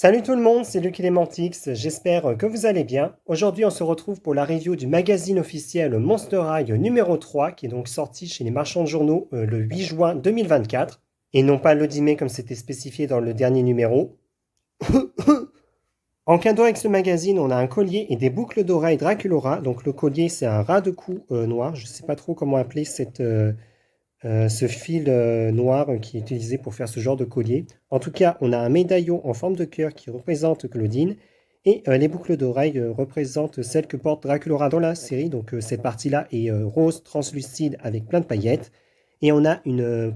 Salut tout le monde, c'est Luc Elementix, j'espère que vous allez bien. Aujourd'hui on se retrouve pour la review du magazine officiel Monster High numéro 3 qui est donc sorti chez les marchands de journaux le 8 juin 2024 et non pas le 10 mai comme c'était spécifié dans le dernier numéro. En cadeau avec ce magazine on a un collier et des boucles d'oreilles Draculaura, donc le collier c'est un ras de cou noir, je ne sais pas trop comment appeler ce fil noir qui est utilisé pour faire ce genre de collier. En tout cas, on a un médaillon en forme de cœur qui représente Claudine et les boucles d'oreilles représentent celles que porte Draculaura dans la série. Donc cette partie-là est rose translucide avec plein de paillettes. Et on a une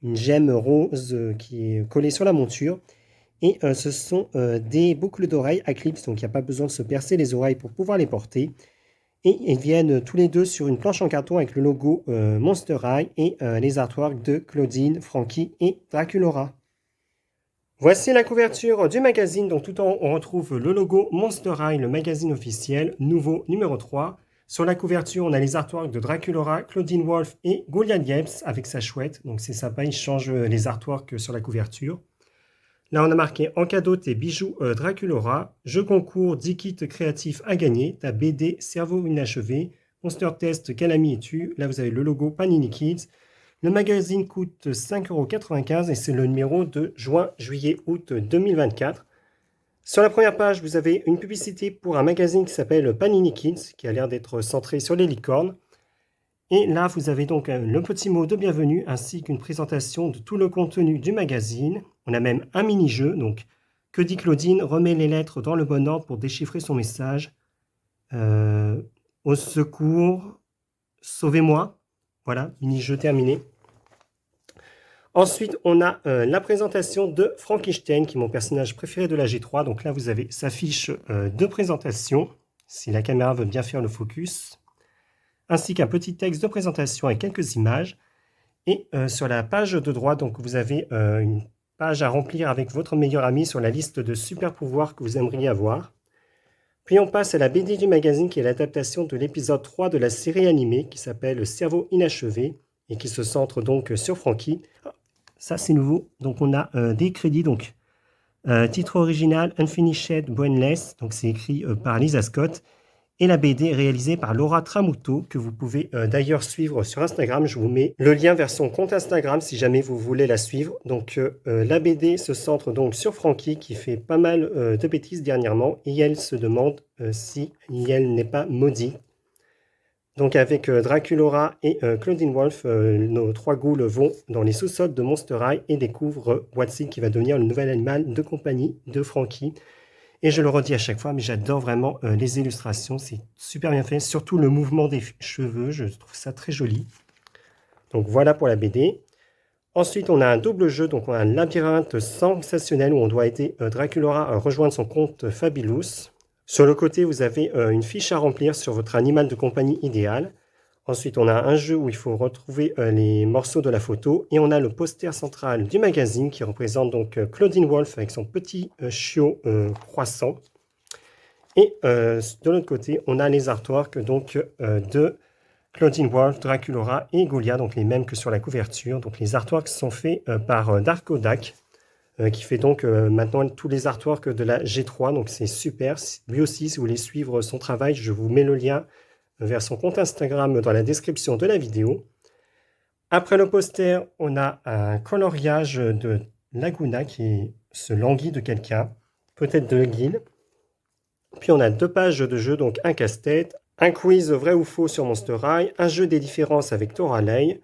gemme rose qui est collée sur la monture. Et ce sont des boucles d'oreilles à clips, donc il n'y a pas besoin de se percer les oreilles pour pouvoir les porter. Et ils viennent tous les deux sur une planche en carton avec le logo Monster High et les artworks de Claudine, Frankie et Draculaura. Voici la couverture du magazine. Donc tout en haut, on retrouve le logo Monster High, le magazine officiel, nouveau numéro 3. Sur la couverture, on a les artworks de Draculaura, Claudine Wolf et Goliath Yeps avec sa chouette. Donc c'est sympa, ils changent les artworks sur la couverture. Là, on a marqué en cadeau tes bijoux Draculaura, jeu concours 10 kits créatifs à gagner, ta BD Cerveau inachevé, Monster Test Quel ami es-tu? Là, vous avez le logo Panini Kids. Le magazine coûte 5,95 € et c'est le numéro de juin, juillet, août 2024. Sur la première page, vous avez une publicité pour un magazine qui s'appelle Panini Kids, qui a l'air d'être centré sur les licornes. Et là, vous avez donc le petit mot de bienvenue ainsi qu'une présentation de tout le contenu du magazine. On a même un mini-jeu. Donc, que dit Claudine? Remet les lettres dans le bon ordre pour déchiffrer son message. Au secours, sauvez-moi. Voilà, mini-jeu terminé. Ensuite, on a la présentation de Frankenstein, qui est mon personnage préféré de la G3. Donc là, vous avez sa fiche de présentation, si la caméra veut bien faire le focus, ainsi qu'un petit texte de présentation avec quelques images. Et sur la page de droite, donc, vous avez une page à remplir avec votre meilleur ami sur la liste de super pouvoirs que vous aimeriez avoir. Puis on passe à la BD du magazine qui est l'adaptation de l'épisode 3 de la série animée qui s'appelle Cerveau inachevé et qui se centre donc sur Frankie. Ça c'est nouveau, donc on a des crédits, donc titre original Unfinished Brainless, donc c'est écrit par Lisa Scott. Et la BD est réalisée par Laura Tramuto, que vous pouvez d'ailleurs suivre sur Instagram. Je vous mets le lien vers son compte Instagram si jamais vous voulez la suivre. Donc la BD se centre donc sur Frankie qui fait pas mal de bêtises dernièrement et elle se demande si elle n'est pas maudite. Donc avec Draculaura et Claudine Wolf, nos trois ghouls vont dans les sous-sols de Monster High et découvrent Watsy qui va devenir le nouvel animal de compagnie de Frankie. Et je le redis à chaque fois, mais j'adore vraiment les illustrations, c'est super bien fait, surtout le mouvement des cheveux, je trouve ça très joli. Donc voilà pour la BD. Ensuite, on a un double jeu, donc on a un labyrinthe sensationnel où on doit aider Draculaura à rejoindre son compte Fabulous. Sur le côté, vous avez une fiche à remplir sur votre animal de compagnie idéal. Ensuite, on a un jeu où il faut retrouver les morceaux de la photo. Et on a le poster central du magazine qui représente donc Claudine Wolf avec son petit chiot croissant. Et de l'autre côté, on a les artworks donc, de Claudine Wolf, Draculaura et Goliath, donc les mêmes que sur la couverture. Donc les artworks sont faits par Darko Dak, qui fait donc maintenant tous les artworks de la G3. Donc c'est super. Lui aussi, si vous voulez suivre son travail, je vous mets le lien vers son compte Instagram dans la description de la vidéo. Après le poster, on a un coloriage de Laguna qui se languit de quelqu'un, peut-être de Gil. Puis on a 2 pages de jeu, donc un casse-tête, un quiz vrai ou faux sur Monster High, un jeu des différences avec Toralei.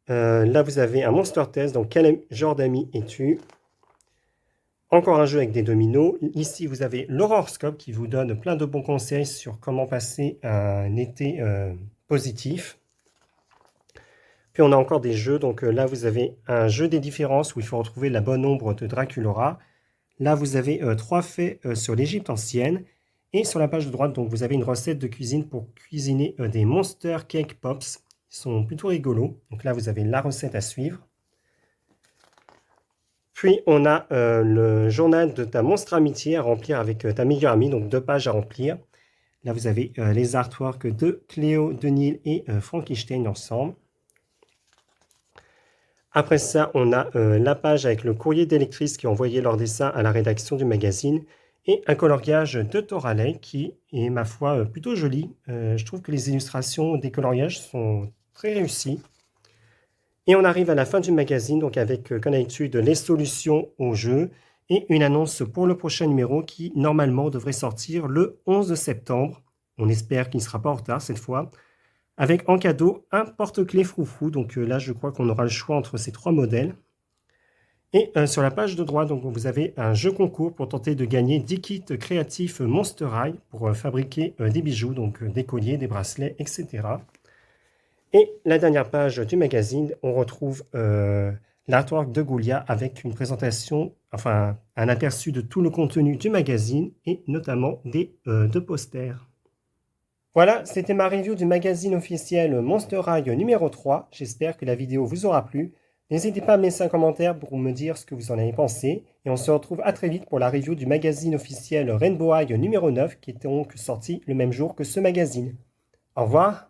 Là vous avez un Monster Test, donc quel genre d'ami es-tu? Encore un jeu avec des dominos. Ici, vous avez l'horoscope qui vous donne plein de bons conseils sur comment passer un été positif. Puis on a encore des jeux. Donc là, vous avez un jeu des différences où il faut retrouver la bonne ombre de Draculaura. Là, vous avez 3 faits sur l'Égypte ancienne. Et sur la page de droite, donc, vous avez une recette de cuisine pour cuisiner des Monster Cake Pops. Ils sont plutôt rigolos. Donc là, vous avez la recette à suivre. Puis, on a le journal de ta monstre amitié à remplir avec ta meilleure amie, donc 2 pages à remplir. Là, vous avez les artworks de Cléo, Denil et Frankenstein ensemble. Après ça, on a la page avec le courrier des lectrices qui ont envoyé leur dessin à la rédaction du magazine et un coloriage de Toralei qui est, ma foi, plutôt joli. Je trouve que les illustrations des coloriages sont très réussies. Et on arrive à la fin du magazine, donc avec, comme d'habitude, les solutions au jeu et une annonce pour le prochain numéro qui, normalement, devrait sortir le 11 septembre. On espère qu'il ne sera pas en retard cette fois. Avec en cadeau un porte-clés Froufrou. Donc là, je crois qu'on aura le choix entre ces 3 modèles. Et sur la page de droite, donc, vous avez un jeu concours pour tenter de gagner 10 kits créatifs Monster High pour fabriquer des bijoux, donc des colliers, des bracelets, etc. Et la dernière page du magazine, on retrouve l'artwork de Goulia avec une présentation, enfin un aperçu de tout le contenu du magazine et notamment des 2 posters. Voilà, c'était ma review du magazine officiel Monster High numéro 3. J'espère que la vidéo vous aura plu. N'hésitez pas à me laisser un commentaire pour me dire ce que vous en avez pensé. Et on se retrouve à très vite pour la review du magazine officiel Rainbow High numéro 9 qui est donc sorti le même jour que ce magazine. Au revoir.